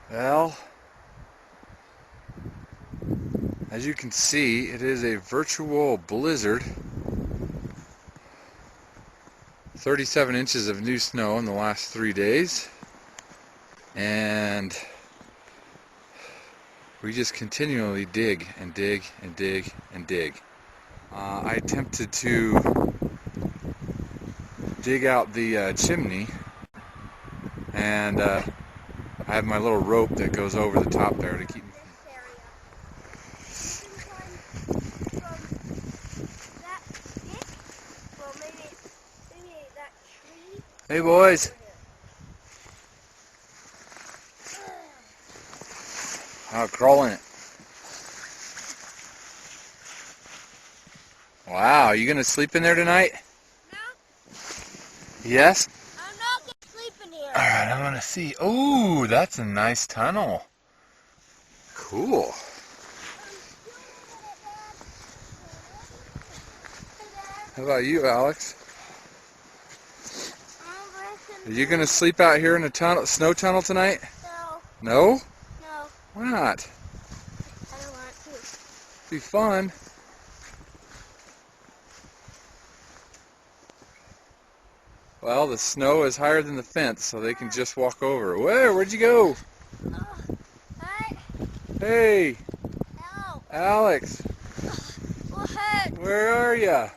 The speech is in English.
Well, as you can see, it is a virtual blizzard. 37 inches of new snow in the last 3 days. And we just continually dig and dig and dig and dig. I attempted to dig out the chimney, and I have my little rope that goes over the top there to keep me. Hey boys! I'll crawl in it. Wow, you gonna sleep in there tonight? No. Yes? I'm not gonna sleep in here. Alright, I'm gonna see. Ooh, that's a nice tunnel. Cool. How about you, Alex? Are you gonna sleep out here in a tunnel, snow tunnel tonight? No. No? No. Why not? I don't want to. It'd be fun. Well, the snow is higher than the fence, so they can just walk over. Where'd you go? Hey. Hey, Help. Alex, What? where are ya?